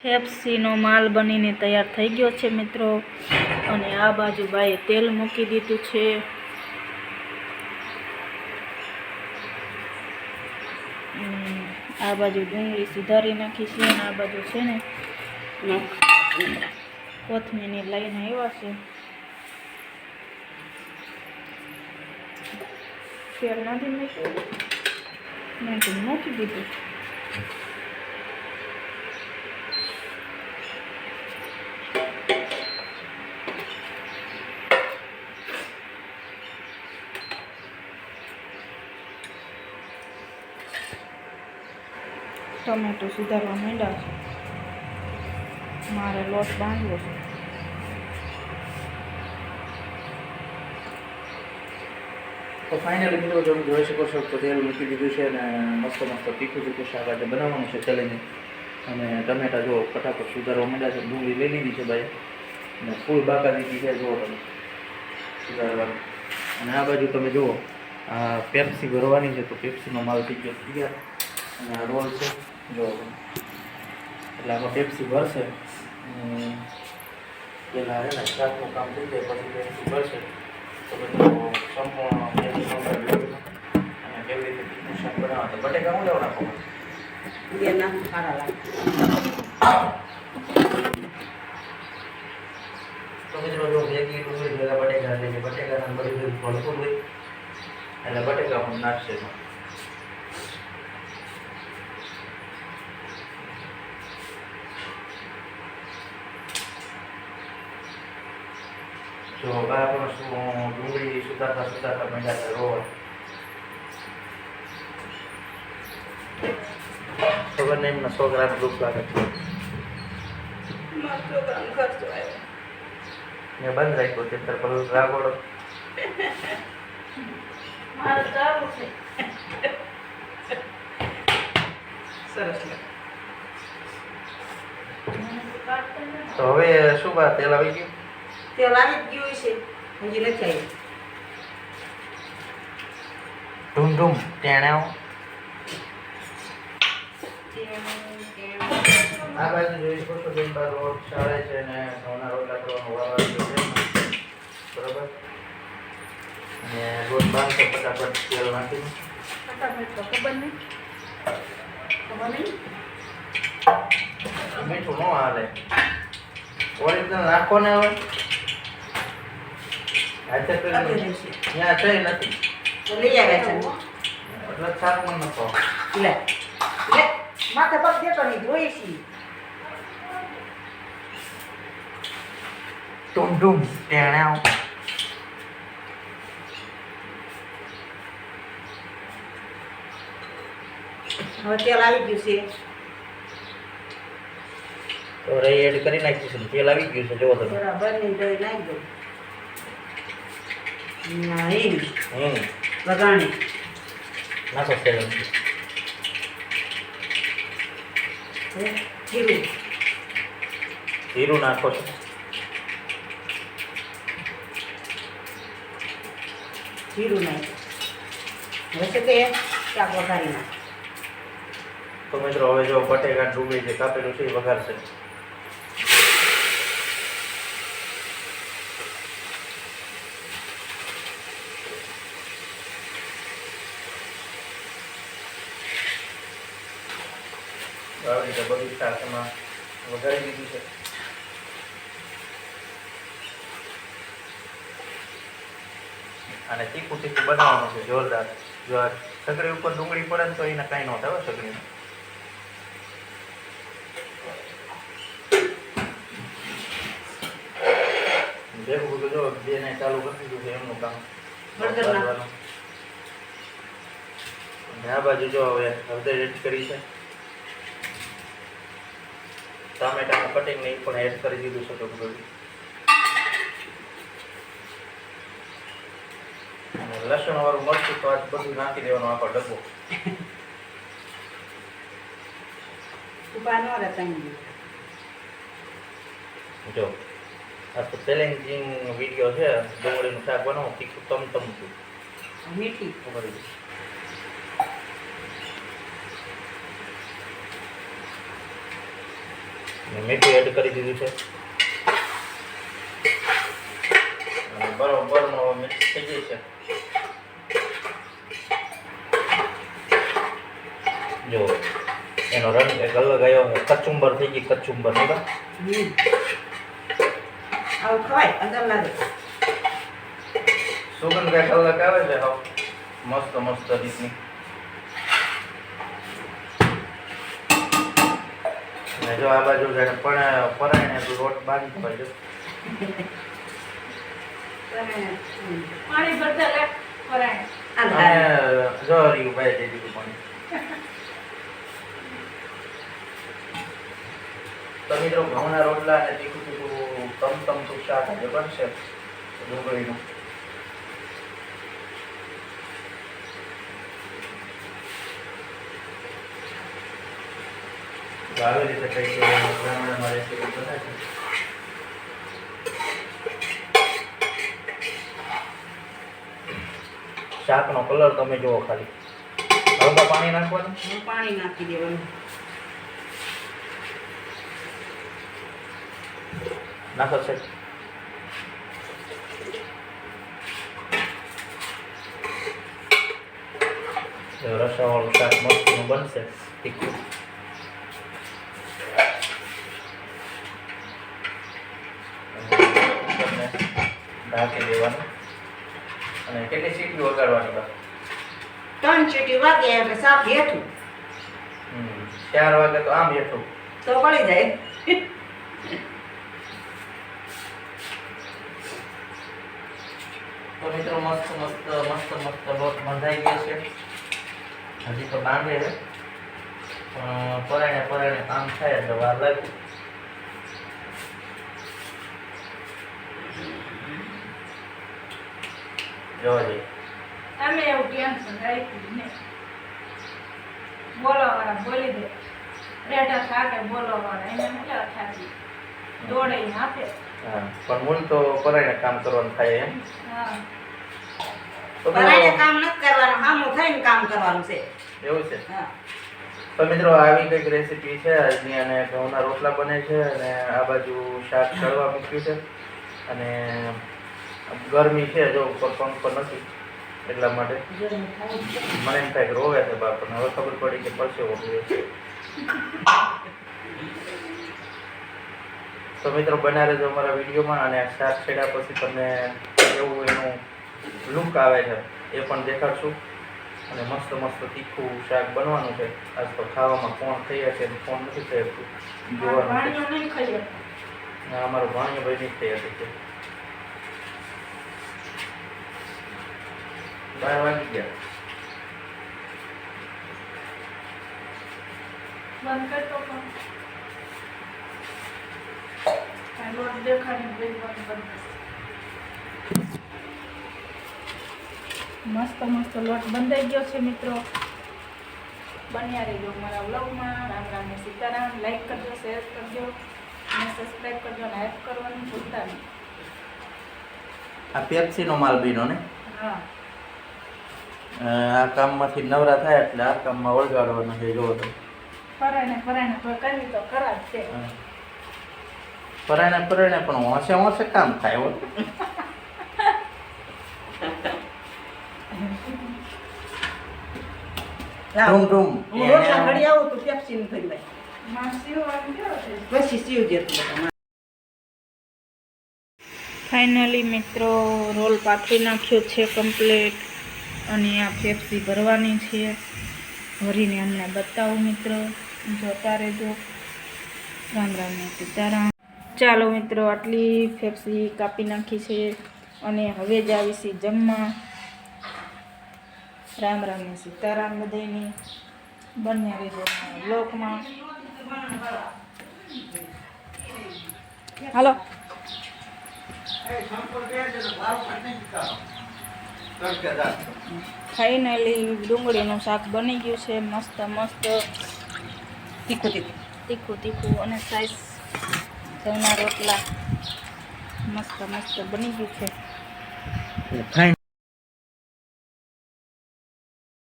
ફેપ્સીનો માલ બનીને તૈયાર થઈ ગયો છે મિત્રો। અને આ બાજુ બાઈએ તેલ મૂકી દીધું છે। આ બાજુ ડુંગળી સુધારી નાખી છે અને આ બાજુ છે ને કોથમીર લઈને આવ્યા છે। તેલ નથી મૂકી દીધું। ટમેટો સુધારવા માંડ્યા છે। મારે લોટ બાંધવો છે। તો ફાઇનલી મિત્રો તમે જોઈ શકો છો તો તેલ મૂકી દીધું છે અને મસ્ત તીખું શાક આજે બનાવવાનું છે ચલીને। અને ટમેટા જો ફટાફટ સુધારવા માંડ્યા છે। ડુંગળી લઈ લીધી છે ભાઈ અને ફૂલ બાકા દીધી છે જુઓ તમે સુધારવાની। અને આ બાજુ તમે જુઓ આ પેપ્સી ભરવાની છે તો પેપ્સીનો માલ થઈ ગયો તૈયાર। અને આ રોલ છે જો એટલે આમાં પેપ્સી ભરશે પહેલાં હે ને શાકનું કામ થઈ જાય પછી પેપ્સી ભરશે તો બધું સંપૂર્ણ અને કેવી રીતે તીખું શાક બનાવવા તો બટેકા હું લેવા નાખો તો મિત્રો જો ભેગી ડુંગળી ભેગા બટેકા લઈને બટેકાના બધી ભેગું ભરપૂર હોય એટલે બટેકા પણ નાખશે। જો બરાબર ડુંગળી સુધારતા માંડ્યા છે રોલ। ખબર નહીં એમના છોકરાને દુઃખ લાગે છે મેં બંધ રાખ્યો છે ત્યારે પેલું રાગોડો તો હવે શું બા તેલ આવી ગયું? તેલ આવી જ ગયું છે હજી નથી આવ્યું। ધૂમ ધૂમ ટેણાઓ આ બાજુ જોઈ શકો છો બેન બાર રોડ ચાલે છે ને ઘઉંના રોટલા કરવાનો વાવ આવ્યો છે બરાબર। અને રોટ બાંધશે ફટાફટ તેલ નાખીને ખબર નહીં મીઠું ન હાલે ઓરિજિનલ નાખો ને હવે હાથે ત્યાં છે નથી લઈ આવ્યા છે એટલે શાકમાં નખો લે લે માથે પગ દેતો નહીં જોઈએ છીએ। ધૂમ ધૂમ ટેણાઓ હવે તેલ આવી ગયું છે તો રહી એડ કરી નાખીશું તેલ આવી ગયું છે જોવો તમે બરાબર નહીં દહીં નાખી દો નહીં વગાણી નાખો તેલ જીરું જીરું નાખો છો જીરું નાખ્યું હવે છે તે શાક વઘારી નાખ। તો મિત્રો હવે જો બટેકા ડુંગળી જે કાપેલું છે એ વઘારશે। આવી રીતે બધું શાક એમાં વઘારી દીધું છે। અને તીખું બનાવવાનું છે જોરદાર। જો આ સગડી ઉપર ડુંગળી પડે ને તો એને કાંઈ ન થાય સગડીને। ભેગું બધું જો બેને ચાલુ કરી દીધું છે એમનું કામ બનાવવાનું। અને આ બાજુ જો હવે હળદર એડ કરી છે ટામેટાનું કટિંગ ને એ પણ એડ કરી દીધું છે બધું। અને લસણ વાળું મરચું તો આજ બધું નાખી દેવાનું આખો ડબ્બો। જો આ તો ચેલેન્જિંગ વિડીયો છે ડુંગળીનું શાક બનાવો તીખું તમતું મીઠી ખબર અને મીઠું એડ કરી દીધું છે અને બરોબરનો મિક્સ થઈ જાય છે. જો એનો રંગ એક અલગ આવ્યો, કચુંબર થઈ ગઈ, કચુંબર નહીં બા? આવું ખવાય અંદર લાગે. સુગંધ કંઈક અલગ આવે છે, હાવ મસ્ત મસ્ત રીતની. અને જો આ બાજુ જાણે પરાયણે લોટ બાંધી દેવાય છે. પાણી ભરતા લે પરાણે. અને જો રહ્યું ભાઈ દઈ દીધું પાણી. તો મિત્રો ઘઉંના રોટલા અને તીખું તીખું તમતમતું શાક આજે બનશે ડુંગળીનું. તો આવી રીતે કંઈક ગામડામાં રેસીપી બને છે. શાકનો કલર તમે જુઓ ખાલી. હવે પાણી નાખવાનું. પાણી નાખી દેવાનું. નાખો છે. રસાવાળું શાક મસ્તનું બનશે તીખું. ઢાંકી દેવાનું અને કેટલી સીટી વગાડવાની બસ? 3 સીટી વાગે એટલે શાક હેઠું. 4 વાગે તો આમ હેઠું તો પડી જાય. તો મિત્રો મસ્ત લોટ બંધાઈ ગયો છે. હજી તો બાંધે છે પરાણે કામ થાય એટલે વાર લાગે. જોવા જઈએ. અમે એવું ટેન્શન રાખ્યું ને બોલાવાળા બોલી દે રેટા થાકે બોલાવાળા એને મોટા થાકી દોડાઈને આપે. હા પણ મૂળ તો પરાણે કામ કરવાનું થાય એમ. હા તો પરાણે કામ નથી કરવાનું, સામું થઈને કામ કરવાનું છે. એવું છે. હા. તો મિત્રો આવી કંઈક રેસીપી છે આજની. અને ઘઉંના રોટલા બને છે અને આ બાજુ શાક ચડવા મૂક્યું છે. અને ગરમી છે, જો ઉપર પંખો નથી એટલા માટે મને એમ થાય કે રોવે છે બાપ. પણ હવે ખબર પડી કે પરસેવો પીવે છે. તો મિત્રો બના રહેજો અમારા વિડીયોમાં. અને શાક છેડ્યા પછી તમને એવું એનું લુક આવે છે એ પણ દેખાડશું. અને મસ્ત તીખું શાક બનવાનું છે. આજ તો ખાવામાં કોણ થઈ હશે કોણ નથી થઈ શકતું જોવાનું છે. પાણીઓ નહીં ખાઈએ. અમારું ભાણિયો ભાઈ નહીં થઈ હશે. 12 વાગી ગયા. બંધ કરતો પણ આ લોટ દેખાડીને ભેજવાનું બંધ કરશે. મસ્ત લોટ બંધાઈ ગયો છે મિત્રો. બન્યા રહેજો મારા વ્લોગમાં. રામ રામ ને સીતારામ. લાઈક કરજો, શેર કરજો અને સબસ્ક્રાઈબ કરજો અને હેલ્પ કરવાનું ભૂલતા નહીં. આ પેપ્સીનો માલ બીનો ને હા આ કામમાંથી નવરા થાય એટલે આ કામમાં વળગાડવાનો છે. જોવો તો પરાણે તો કરવી તો ખરા જ છે. પરાણે પણ હોંશે કામ થાય હો. ટૂમ હું રોટલા ઘડી આવું તો પેપ્સીનું થઈ જાય. માસી વાળી કેવો છે? પછી સીવ જેટલું. ફાઇનલી મિત્રો રોલ પાથરી નાખ્યો છે કમ્પ્લીટ. અને આ પેપ્સી ભરવાની છે. ભરીને અમને બતાવું મિત્રો, જોતા રહેજો. રામ રામ ને સીતારામ. ચાલો મિત્રો આટલી પેપ્સી કાપી નાખી છે અને હવે જ આવીશી જમવા. રામ રામ ને સીતારામ બધાયની. બંને રહેજો બ્લોકમાં. હાલો ફાઇનલી ડુંગળીનું શાક બની ગયું છે. મસ્ત તીખું અને સાઈઝ ઘઉંના રોટલા મસ્ત બની ગયું છે.